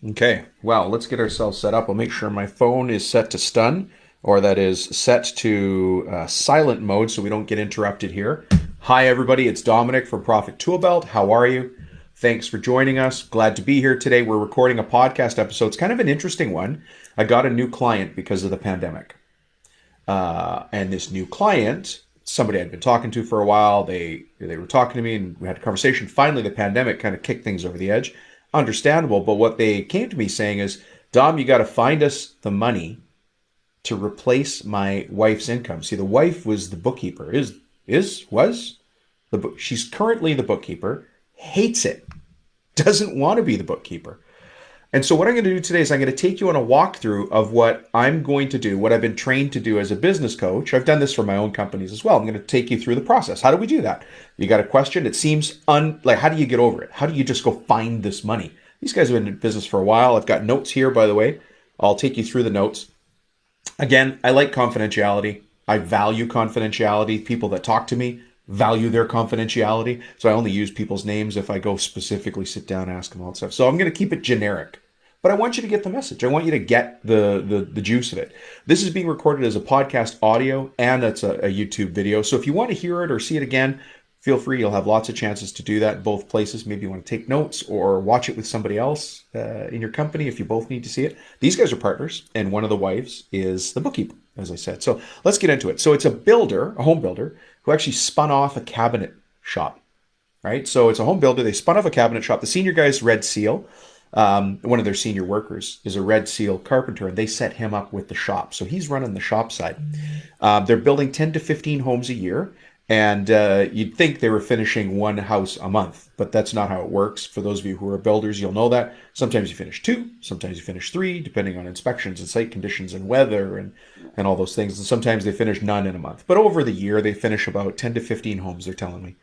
Okay, well, let's get ourselves set up. I'll make sure my phone is set to stun, or that is set to silent mode so we don't get interrupted here. Hi, everybody. It's Dominic from Profit Tool Belt. How are you? Thanks for joining us. Glad to be here today. We're recording a podcast episode. It's kind of an interesting one. I got a new client because of the pandemic. And this new client, somebody I'd been talking to for a while, they were talking to me and we had a conversation. Finally, the pandemic kind of kicked things over the edge. Understandable, but what they came to me saying is, Dom, you got to find us the money to replace my wife's income. See, the wife was the bookkeeper, was the book. She's currently the bookkeeper, hates it, doesn't want to be the bookkeeper. And so what I'm going to do today is I'm going to take you on a walkthrough of what I'm going to do, what I've been trained to do as a business coach. I've done this for my own companies as well. I'm going to take you through the process. How do we do that? You got a question? It seems like, how do you get over it? How do you just go find this money? These guys have been in business for a while. I've got notes here, by the way. I'll take you through the notes. Again, I like confidentiality. I value confidentiality. People that talk to me value their confidentiality. So I only use people's names if I go specifically sit down, ask them all that stuff. So I'm going to keep it generic. But I want you to get the message. I want you to get the juice of it. This is being recorded as a podcast audio and it's a YouTube video. So if you want to hear it or see it again, feel free. You'll have lots of chances to do that in both places. Maybe you want to take notes or watch it with somebody else in your company if you both need to see it. These guys are partners, and one of the wives is the bookkeeper, as I said. So let's get into it. So it's a builder, a home builder, who actually spun off a cabinet shop, right? So it's a home builder. They spun off a cabinet shop. The senior guy's Red Seal. One of their senior workers is a Red Seal carpenter, and they set him up with the shop. So he's running the shop side. They're building 10 to 15 homes a year. And you'd think they were finishing one house a month, but that's not how it works. For those of you who are builders, you'll know that. Sometimes you finish two, sometimes you finish three, depending on inspections and site conditions and weather and all those things. And sometimes they finish none in a month. But over the year, they finish about 10 to 15 homes, they're telling me.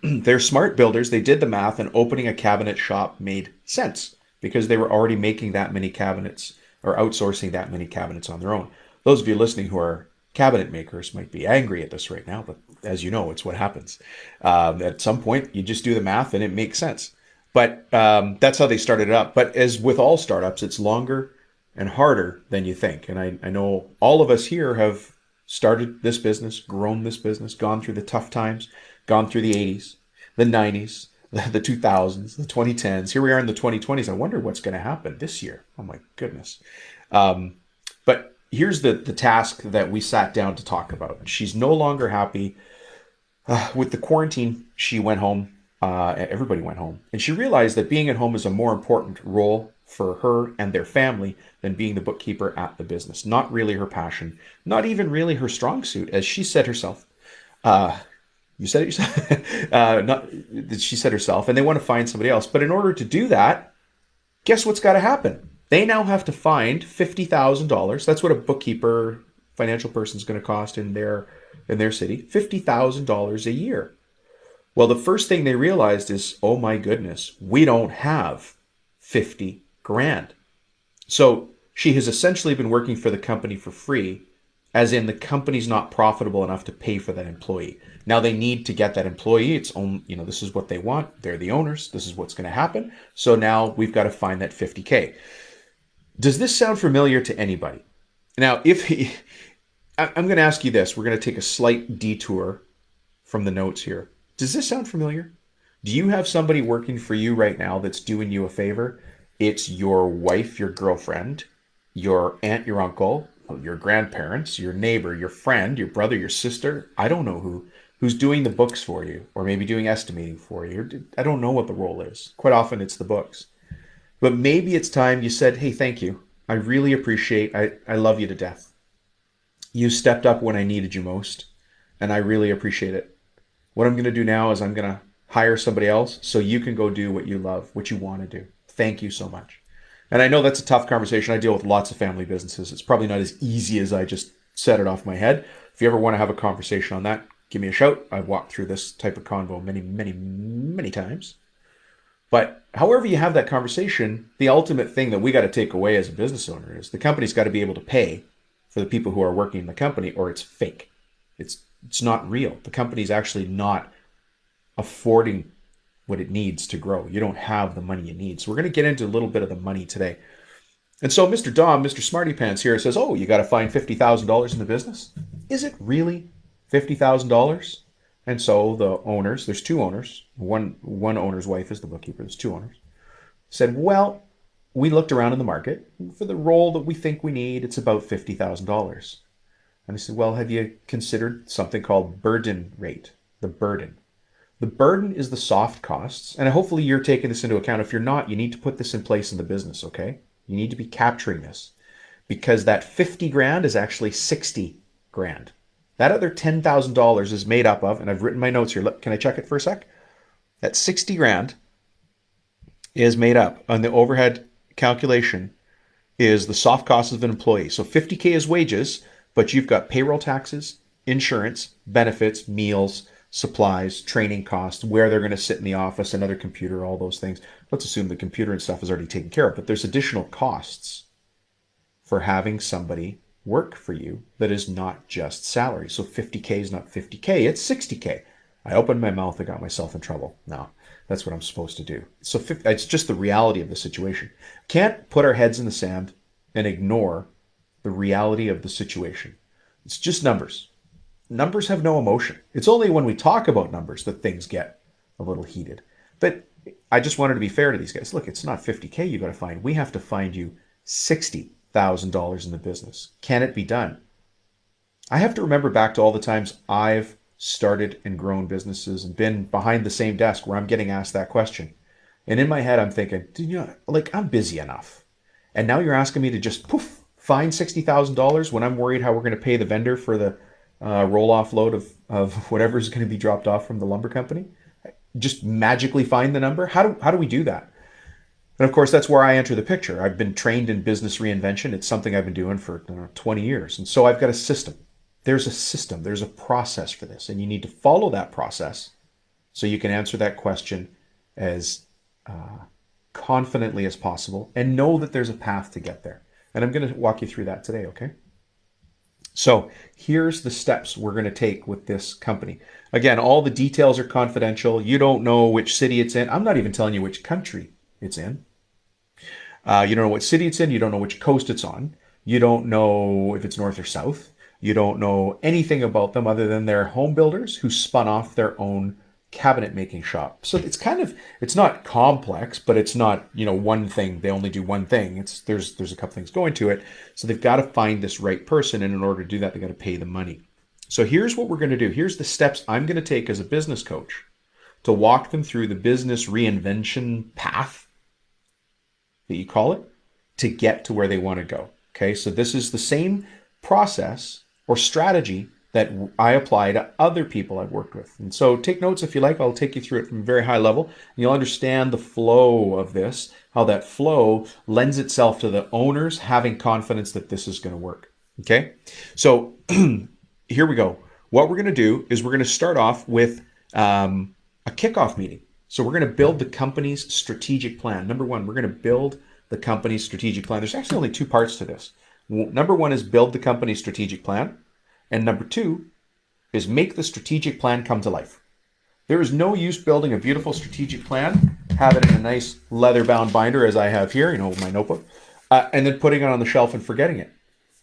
They're smart builders. They did the math, and opening a cabinet shop made sense because they were already making that many cabinets or outsourcing that many cabinets on their own. Those of you listening who are cabinet makers might be angry at this right now, but as you know, it's what happens. At some point, you just do the math and it makes sense. But that's how they started it up. But as with all startups, it's longer and harder than you think. And I know all of us here have started this business, grown this business, gone through the tough times, gone through the 80s, the 90s, the 2000s, the 2010s. Here we are in the 2020s. I wonder what's going to happen this year. Oh my goodness. But here's the task that we sat down to talk about. She's no longer happy. With the quarantine, she went home. Everybody went home. And she realized that being at home is a more important role for her and their family than being the bookkeeper at the business. Not really her passion. Not even really her strong suit, as she said herself. You said it yourself? She said herself. And they want to find somebody else. But in order to do that, guess what's got to happen? They now have to find $50,000. That's what a bookkeeper, financial person is going to cost in their city. $50,000 a year. Well, the first thing they realized is, oh my goodness, we don't have 50 grand. So she has essentially been working for the company for free, as in the company's not profitable enough to pay for that employee. Now they need to get that employee. It's own, this is what they want. They're the owners. This is what's going to happen. So now we've got to find that 50K. Does this sound familiar to anybody? Now, I'm going to ask you this. We're going to take a slight detour from the notes here. Does this sound familiar? Do you have somebody working for you right now that's doing you a favor? It's your wife, your girlfriend, your aunt, your uncle, your grandparents, your neighbor, your friend, your brother, your sister. I don't know who's doing the books for you, or maybe doing estimating for you. I don't know what the role is. Quite often it's the books. But maybe it's time you said, hey, thank you. I really appreciate, I love you to death. You stepped up when I needed you most, and I really appreciate it. What I'm going to do now is I'm going to hire somebody else so you can go do what you love, what you want to do. Thank you so much. And I know that's a tough conversation. I deal with lots of family businesses. It's probably not as easy as I just said it off my head. If you ever want to have a conversation on that, give me a shout. I've walked through this type of convo many, many, many times. But however you have that conversation, the ultimate thing that we got to take away as a business owner is the company's got to be able to pay for the people who are working in the company, or it's fake. It's not real. The company's actually not affording what it needs to grow. You don't have the money you need. So we're going to get into a little bit of the money today. And so Mr. Dom, Mr. Smarty Pants here says, oh, you got to find $50,000 in the business? Is it really $50,000? And so the owners, there's two owners, one owner's wife is the bookkeeper, there's two owners, said, well, we looked around in the market. For the role that we think we need, it's about $50,000. And I said, well, have you considered something called burden rate? The burden. The burden is the soft costs. And hopefully you're taking this into account. If you're not, you need to put this in place in the business, okay? You need to be capturing this because that 50 grand is actually 60 grand. That other $10,000 is made up of, and I've written my notes here. Can I check it for a sec? That 60 grand is made up on the overhead calculation is the soft costs of an employee. So 50K is wages, but you've got payroll taxes, insurance, benefits, meals, supplies, training costs, where they're going to sit in the office, another computer, all those things. Let's assume the computer and stuff is already taken care of, but there's additional costs for having somebody work for you that is not just salary. So 50K is not 50K, it's 60K. I opened my mouth, I got myself in trouble. No, that's what I'm supposed to do. So it's just the reality of the situation. Can't put our heads in the sand and ignore the reality of the situation. It's just numbers. Numbers have no emotion. It's only when we talk about numbers that things get a little heated. But I just wanted to be fair to these guys. Look, it's not 50K you got to find. We have to find you $60,000 in the business. Can it be done? I have to remember back to all the times I've started and grown businesses and been behind the same desk where I'm getting asked that question. And in my head, I'm thinking, I'm busy enough. And now you're asking me to just find $60,000 when I'm worried how we're going to pay the vendor for the roll-off load of whatever is going to be dropped off from the lumber company. Just magically find the number. How do we do that? And of course, that's where I enter the picture. I've been trained in business reinvention. It's something I've been doing for 20 years. And so I've got a system. There's a system. There's a process for this. And you need to follow that process so you can answer that question as confidently as possible and know that there's a path to get there. And I'm going to walk you through that today, okay? So here's the steps we're going to take with this company. Again, all the details are confidential. You don't know which city it's in. I'm not even telling you which country it's in. You don't know what city it's in. You don't know which coast it's on. You don't know if it's north or south. You don't know anything about them other than they're home builders who spun off their own cabinet making shop. So it's not complex, but it's not, one thing. They only do one thing. There's a couple things going to it. So they've got to find this right person. And in order to do that, they got to pay the money. So here's what we're going to do. Here's the steps I'm going to take as a business coach to walk them through the business reinvention path that you call it to get to where they want to go. Okay. So this is the same process or strategy that I apply to other people I've worked with. And so take notes if you like. I'll take you through it from a very high level. And you'll understand the flow of this, how that flow lends itself to the owners having confidence that this is going to work. Okay? So here we go. What we're going to do is we're going to start off with a kickoff meeting. So we're going to build the company's strategic plan. Number one, we're going to build the company's strategic plan. There's actually only two parts to this. Number one is build the company's strategic plan. And number two is make the strategic plan come to life. There is no use building a beautiful strategic plan, have it in a nice leather-bound binder as I have here, my notebook, and then putting it on the shelf and forgetting it.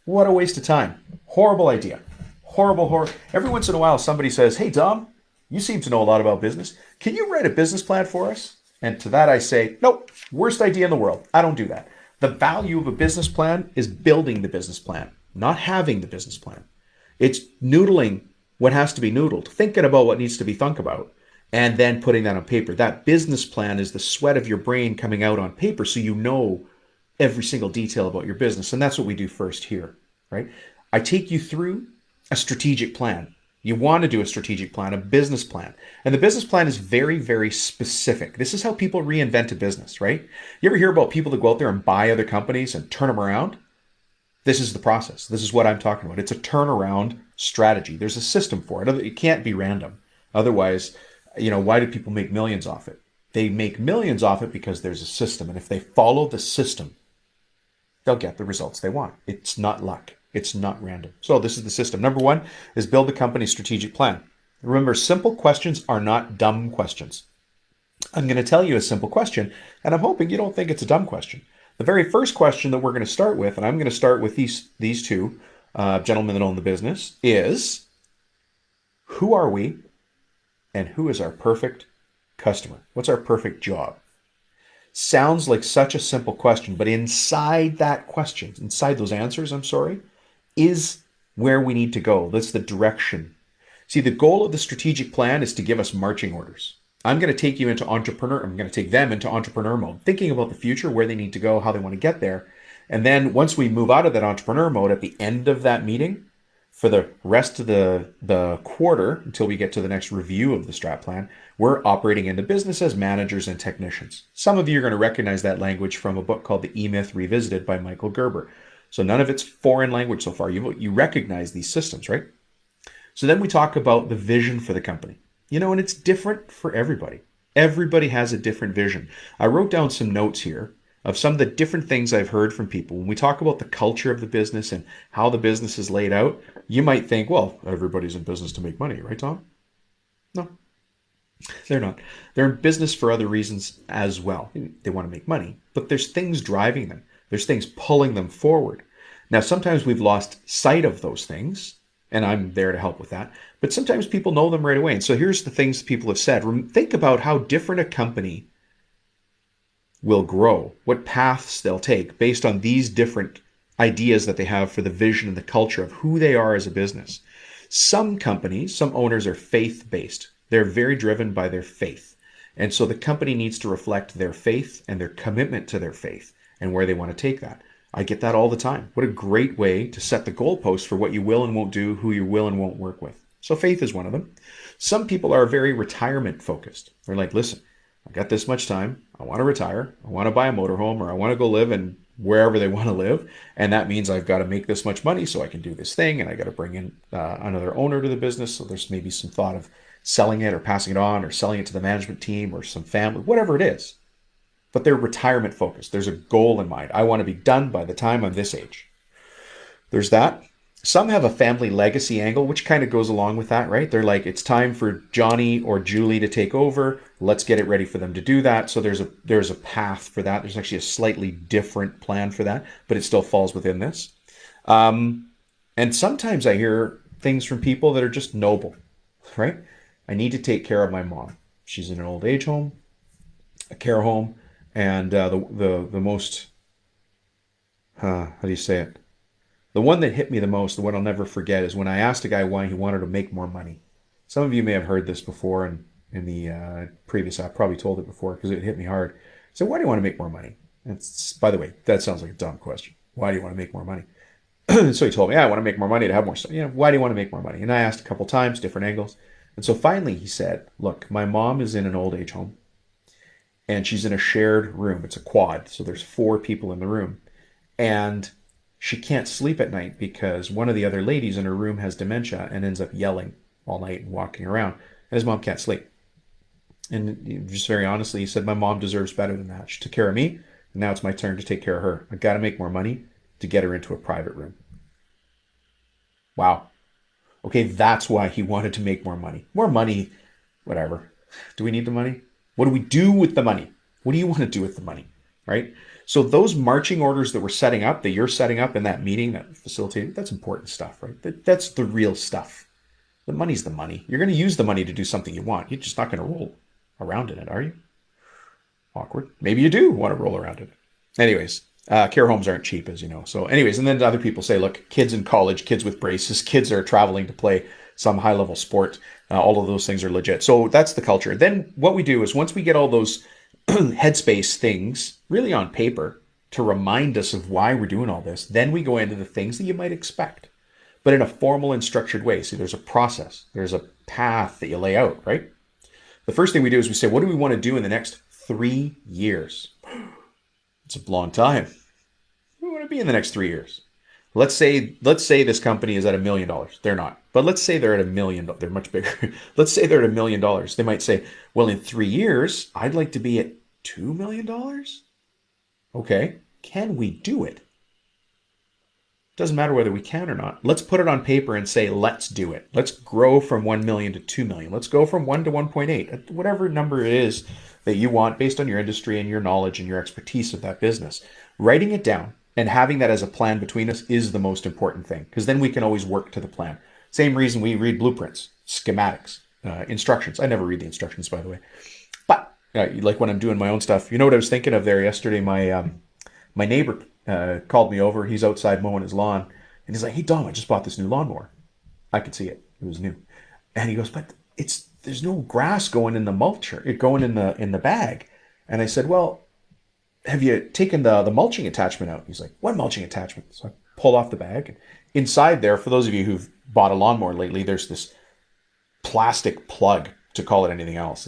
What a waste of time. Horrible idea. Horrible. Every once in a while, somebody says, hey, Dom, you seem to know a lot about business. Can you write a business plan for us? And to that I say, nope, worst idea in the world. I don't do that. The value of a business plan is building the business plan, not having the business plan. It's noodling what has to be noodled, thinking about what needs to be thunk about, and then putting that on paper. That business plan is the sweat of your brain coming out on paper so you know every single detail about your business. And that's what we do first here, right? I take you through a strategic plan. You want to do a strategic plan, a business plan. And the business plan is very, very specific. This is how people reinvent a business, right? You ever hear about people that go out there and buy other companies and turn them around? This is the process. This is what I'm talking about. It's a turnaround strategy. There's a system for it. It can't be random. Otherwise, why do people make millions off it? They make millions off it because there's a system. And if they follow the system, they'll get the results they want. It's not luck. It's not random. So this is the system. Number one is build the company's strategic plan. Remember, simple questions are not dumb questions. I'm going to tell you a simple question, and I'm hoping you don't think it's a dumb question. The very first question that we're going to start with, and I'm going to start with these two gentlemen that own the business, is who are we and who is our perfect customer? What's our perfect job? Sounds like such a simple question, but inside that question, inside those answers, is where we need to go. That's the direction. See, the goal of the strategic plan is to give us marching orders. I'm going to take you into entrepreneur. I'm going to take them into entrepreneur mode, thinking about the future, where they need to go, how they want to get there. And then once we move out of that entrepreneur mode at the end of that meeting, for the rest of the quarter, until we get to the next review of the strat plan, we're operating in the business as managers and technicians. Some of you are going to recognize that language from a book called The E-Myth Revisited by Michael Gerber. So none of it's foreign language so far. You recognize these systems, right? So then we talk about the vision for the company. And it's different for everybody. Everybody has a different vision. I wrote down some notes here of some of the different things I've heard from people. When we talk about the culture of the business and how the business is laid out, you might think, well, everybody's in business to make money, right, Tom? No, they're not. They're in business for other reasons as well. They want to make money, but there's things driving them. There's things pulling them forward. Now, sometimes we've lost sight of those things, and I'm there to help with that. But sometimes people know them right away. And so here's the things people have said. Think about how different a company will grow, what paths they'll take based on these different ideas that they have for the vision and the culture of who they are as a business. Some companies, some owners are faith-based. They're very driven by their faith. And so the company needs to reflect their faith and their commitment to their faith and where they want to take that. I get that all the time. What a great way to set the goalposts for what you will and won't do, who you will and won't work with. So faith is one of them. Some people are very retirement focused. They're like, listen, I got this much time. I want to retire. I want to buy a motorhome, or I want to go live in wherever they want to live. And that means I've got to make this much money so I can do this thing. And I got to bring in another owner to the business. So there's maybe some thought of selling it or passing it on or selling it to the management team or some family, whatever it is. But they're retirement focused. There's a goal in mind. I want to be done by the time I'm this age. There's that. Some have a family legacy angle, which kind of goes along with that, right? They're like, it's time for Johnny or Julie to take over. Let's get it ready for them to do that. So there's a path for that. There's actually a slightly different plan for that, but it still falls within this. And sometimes I hear things from people that are just noble, right? I need to take care of my mom. She's in an old age home, a care home, and the most, how do you say it? The one that hit me the most, the one I'll never forget, is when I asked a guy why he wanted to make more money. Some of you may have heard this before in the previous, I probably told it before because it hit me hard. So why do you want to make more money? By the way, that sounds like a dumb question. Why do you want to make more money? So he told me, I want to make more money to have more stuff. Why do you want to make more money? And I asked a couple times, different angles. And so finally he said, look, my mom is in an old age home and she's in a shared room. It's a quad. So there's 4 people in the room. And she can't sleep at night because one of the other ladies in her room has dementia and ends up yelling all night and walking around. And his mom can't sleep. And just very honestly, he said, my mom deserves better than that. She took care of me, and now it's my turn to take care of her. I got to make more money to get her into a private room. Wow. Okay, that's why he wanted to make more money. More money, whatever. Do we need the money? What do we do with the money? What do you want to do with the money, right? So those marching orders that we're setting up, that you're setting up in that meeting, that facilitated, that's important stuff, right? That's the real stuff. The money's the money. You're going to use the money to do something you want. You're just not going to roll around in it, are you? Awkward. Maybe you do want to roll around in it. Anyways, care homes aren't cheap, as you know. So anyways, and then other people say, look, kids in college, kids with braces, kids are traveling to play some high-level sport. All of those things are legit. So that's the culture. Then what we do is once we get all those headspace things really on paper to remind us of why we're doing all this, then we go into the things that you might expect, but in a formal and structured way. See, there's a process. There's a path that you lay out, right? The first thing we do is we say, what do we want to do in the next 3 years? It's a long time. What do we want to be in the next 3 years? Let's say this company is at $1 million. They're not. But let's say they're at $1 million. They're much bigger. Let's say they're at $1 million. They might say, well, in 3 years, I'd like to be at $2 million. Okay. Can we do it? Doesn't matter whether we can or not. Let's put it on paper and say, let's do it. Let's grow from 1 million to 2 million. Let's go from 1 to 1.8, whatever number it is that you want based on your industry and your knowledge and your expertise of that business. Writing it down and having that as a plan between us is the most important thing, because then we can always work to the plan. Same reason we read blueprints, schematics, instructions. I never read the instructions, by the way. But like when I'm doing my own stuff, you know what I was thinking of there yesterday? My neighbor called me over. He's outside mowing his lawn, and he's like, "Hey Dom, I just bought this new lawnmower." I could see it; it was new. And he goes, "But there's no grass going in the mulcher, going in the bag." And I said, "Well, have you taken the mulching attachment out?" He's like, "What mulching attachment?" So I pulled off the bag. And inside there, for those of you who've bought a lawnmower lately, there's this plastic plug, to call it anything else.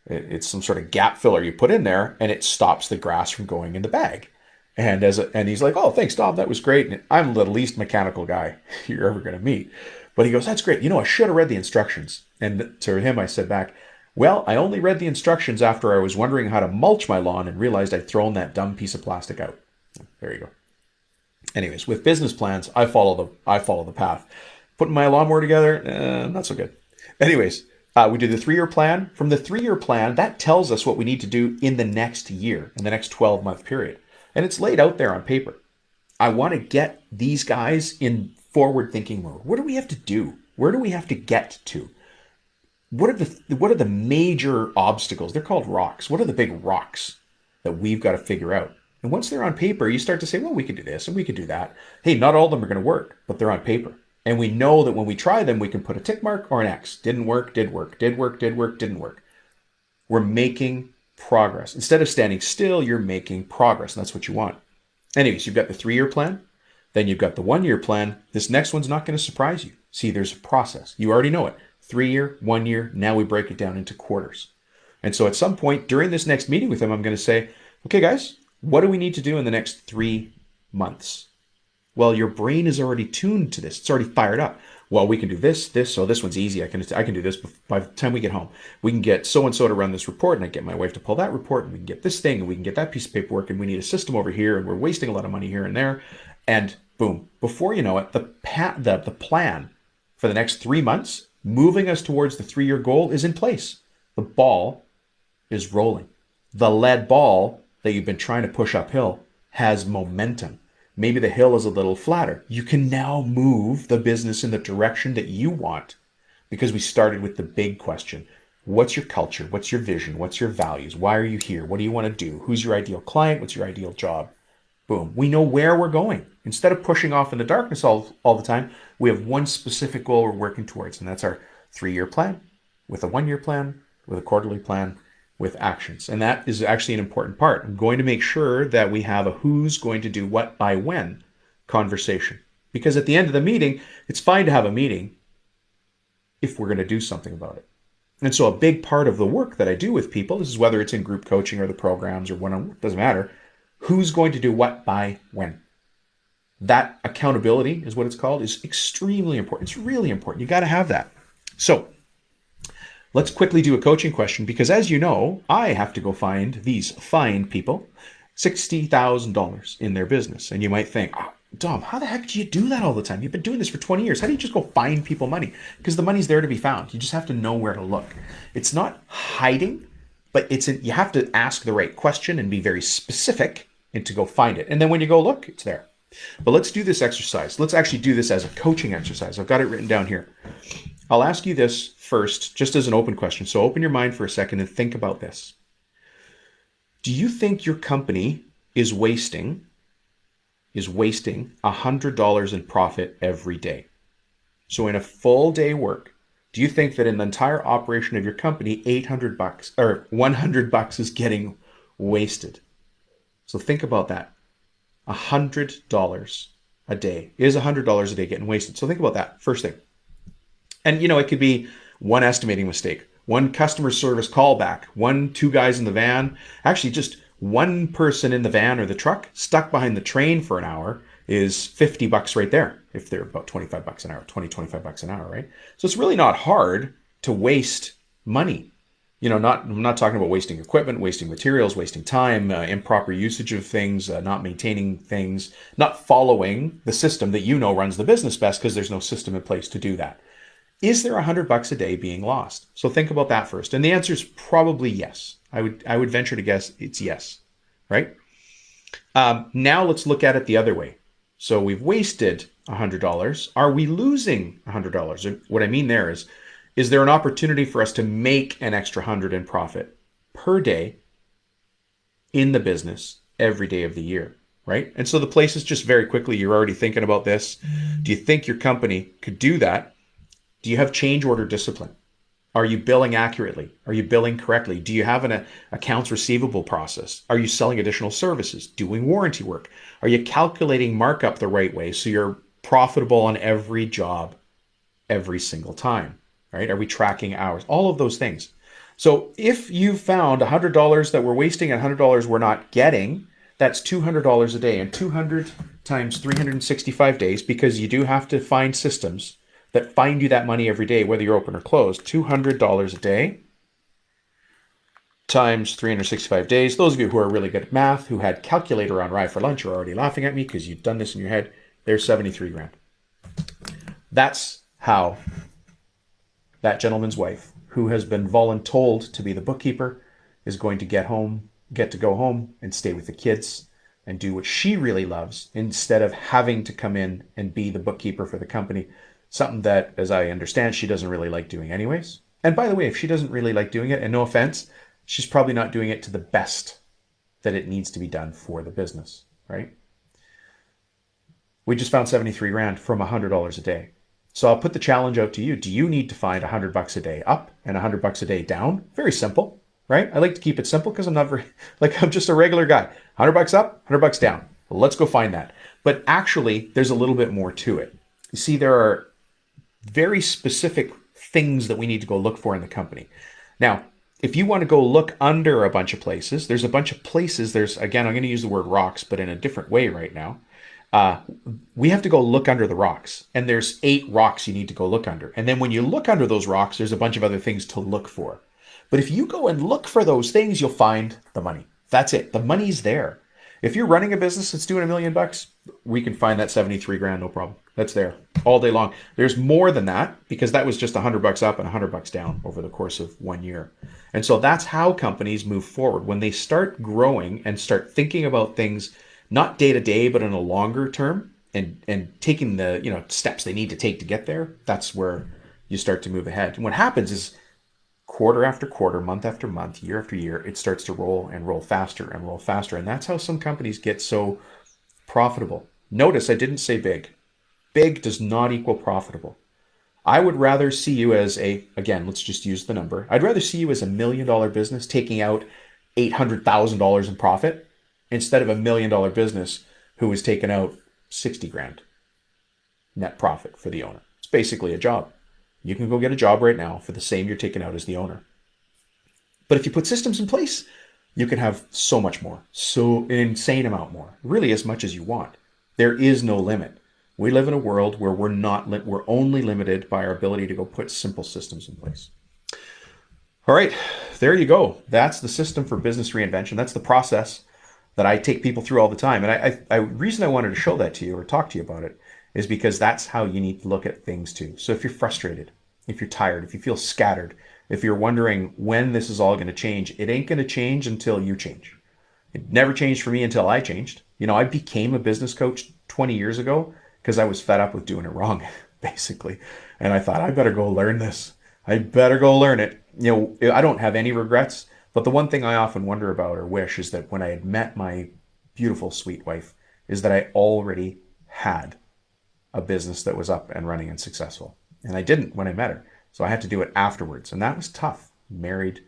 It's some sort of gap filler you put in there, and it stops the grass from going in the bag. And he's like, "Oh, thanks, Dom. That was great." And I'm the least mechanical guy you're ever going to meet. But he goes, "That's great. I should have read the instructions." And to him, I said back, "Well, I only read the instructions after I was wondering how to mulch my lawn and realized I'd thrown that dumb piece of plastic out." There you go. Anyways, with business plans, I follow the path. Putting my lawnmower together, not so good. Anyways, we did the 3-year plan. From the 3-year plan, that tells us what we need to do in the next year, in the next 12-month period. And it's laid out there on paper. I want to get these guys in forward-thinking mode. What do we have to do? Where do we have to get to? What are the major obstacles? They're called rocks. What are the big rocks that we've got to figure out? And once they're on paper, you start to say, well, we could do this and we could do that. Hey, not all of them are going to work, but they're on paper. And we know that when we try them, we can put a tick mark or an X. Didn't work, did work, did work, did work, didn't work. We're making progress. Instead of standing still, you're making progress. And that's what you want. Anyways, you've got the 3-year plan. Then you've got the 1-year plan. This next one's not going to surprise you. See, there's a process. You already know it. 3-year, 1 year. Now we break it down into quarters. And so at some point during this next meeting with them, I'm going to say, okay, guys, what do we need to do in the next 3 months? Well, your brain is already tuned to this. It's already fired up. Well, we can do this. So this one's easy. I can do this by the time we get home. We can get so-and-so to run this report, and I get my wife to pull that report, and we can get this thing, and we can get that piece of paperwork, and we need a system over here, and we're wasting a lot of money here and there. And boom, before you know it, the plan for the next 3 months, moving us towards the 3-year goal, is in place. The ball is rolling. The lead ball that you've been trying to push uphill has momentum. Maybe the hill is a little flatter. You can now move the business in the direction that you want, because we started with the big question. What's your culture? What's your vision? What's your values? Why are you here? What do you want to do? Who's your ideal client? What's your ideal job? Boom. We know where we're going. Instead of pushing off in the darkness all the time, we have one specific goal we're working towards, and that's our 3-year plan with a 1-year plan, with a quarterly plan, with actions. And that is actually an important part. I'm going to make sure that we have a who's going to do what by when conversation. Because at the end of the meeting, it's fine to have a meeting if we're going to do something about it. And so a big part of the work that I do with people, this is whether it's in group coaching or the programs or one-on-one, doesn't matter, who's going to do what by when. That accountability is what it's called, is extremely important. It's really important. You got to have that. So let's quickly do a coaching question, because as you know, I have to go find these fine people $60,000 in their business. And you might think, oh, Dom, how the heck do you do that all the time? You've been doing this for 20 years. How do you just go find people money? Because the money's there to be found. You just have to know where to look. It's not hiding, but you have to ask the right question and be very specific and to go find it. And then when you go look, it's there. But let's do this exercise. Let's actually do this as a coaching exercise. I've got it written down here. I'll ask you this first, just as an open question. So open your mind for a second and think about this. Do you think your company is wasting $100 in profit every day? So in a full day work, do you think that in the entire operation of your company, $800 or $100 is getting wasted? So think about that. $100 a day. Is $100 a day getting wasted? So think about that first thing. And it could be one estimating mistake, one customer service callback, 2 guys in the van. Actually, just one person in the van or the truck stuck behind the train for an hour is $50 right there. If they're about $25 an hour, $25 an hour, right? So it's really not hard to waste money. I'm not talking about wasting equipment, wasting materials, wasting time, improper usage of things, not maintaining things, not following the system that runs the business best, because there's no system in place to do that. Is there $100 a day being lost? So think about that first. And the answer is probably yes. I would venture to guess it's yes, right? Now let's look at it the other way. So we've wasted $100. Are we losing $100? What I mean there is there an opportunity for us to make an extra 100 in profit per day in the business every day of the year, right? And so the place is just very quickly, you're already thinking about this. Do you think your company could do that? Do you have change order discipline? Are you billing accurately? Are you billing correctly? Do you have an accounts receivable process? Are you selling additional services, doing warranty work? Are you calculating markup the right way so you're profitable on every job every single time, right? Are we tracking hours? All of those things. So if you found $100 that we're wasting and $100 we're not getting, that's $200 a day, and 200 times 365 days, because you do have to find systems that find you that money every day, whether you're open or closed. $200 a day times 365 days. Those of you who are really good at math, who had calculator on Rye for lunch, are already laughing at me because you've done this in your head. There's 73 grand. That's how that gentleman's wife, who has been voluntold to be the bookkeeper, is going to get to go home and stay with the kids and do what she really loves, instead of having to come in and be the bookkeeper for the company. Something that, as I understand, she doesn't really like doing anyways. And by the way, if she doesn't really like doing it, and no offense, she's probably not doing it to the best that it needs to be done for the business, right? We just found 73 grand from $100 a day. So I'll put the challenge out to you. Do you need to find $100 a day up and $100 a day down? Very simple, right? I like to keep it simple because I'm just a regular guy. $100 up, $100 down. Well, let's go find that. But actually, there's a little bit more to it. You see, there are very specific things that we need to go look for in the company. Now, if you want to go look under a bunch of places, there's a bunch of places. Again, I'm going to use the word rocks, but in a different way right now. We have to go look under the rocks, and there's 8 rocks you need to go look under. And then when you look under those rocks, there's a bunch of other things to look for. But if you go and look for those things, you'll find the money. That's it. The money's there. If you're running a business that's doing $1 million, we can find that 73 grand, no problem. That's there all day long. There's more than that, because that was just $100 up and $100 down over the course of 1 year. And so that's how companies move forward. When they start growing and start thinking about things, not day to day, but in a longer term, and taking the steps they need to take to get there, that's where you start to move ahead. And what happens is, quarter after quarter, month after month, year after year, it starts to roll and roll faster and roll faster. And that's how some companies get so profitable. Notice I didn't say big. Big does not equal profitable. I would rather see you as again, let's just use the number. I'd rather see you as $1 million business taking out $800,000 in profit, instead of $1 million business who is taking out 60 grand net profit for the owner. It's basically a job. You can go get a job right now for the same you're taking out as the owner. But if you put systems in place, you can have so much more, so an insane amount more, really as much as you want. There is no limit. We live in a world where we're only limited by our ability to go put simple systems in place. All right, there you go. That's the system for business reinvention. That's the process that I take people through all the time. And the reason I wanted to show that to you or talk to you about it is because that's how you need to look at things too. So if you're frustrated, if you're tired, if you feel scattered, if you're wondering when this is all going to change, it ain't going to change until you change. It never changed for me until I changed. I became a business coach 20 years ago because I was fed up with doing it wrong, basically. And I thought, I better go learn this. I better go learn it. I don't have any regrets, but the one thing I often wonder about or wish is that when I had met my beautiful, sweet wife, is that I already had a business that was up and running and successful. And I didn't when I met her. So I had to do it afterwards. And that was tough. Married,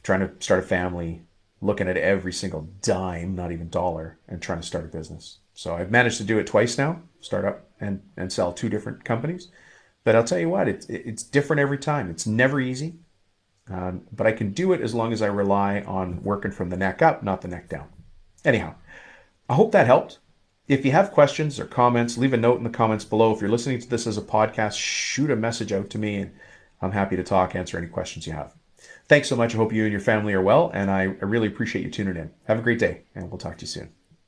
trying to start a family, looking at every single dime, not even dollar, and trying to start a business. So I've managed to do it twice now, start up and sell 2 different companies. But I'll tell you what, it's different every time. It's never easy. But I can do it as long as I rely on working from the neck up, not the neck down. Anyhow, I hope that helped. If you have questions or comments, leave a note in the comments below. If you're listening to this as a podcast, shoot a message out to me, and I'm happy to talk, answer any questions you have. Thanks so much. I hope you and your family are well, and I really appreciate you tuning in. Have a great day, and we'll talk to you soon.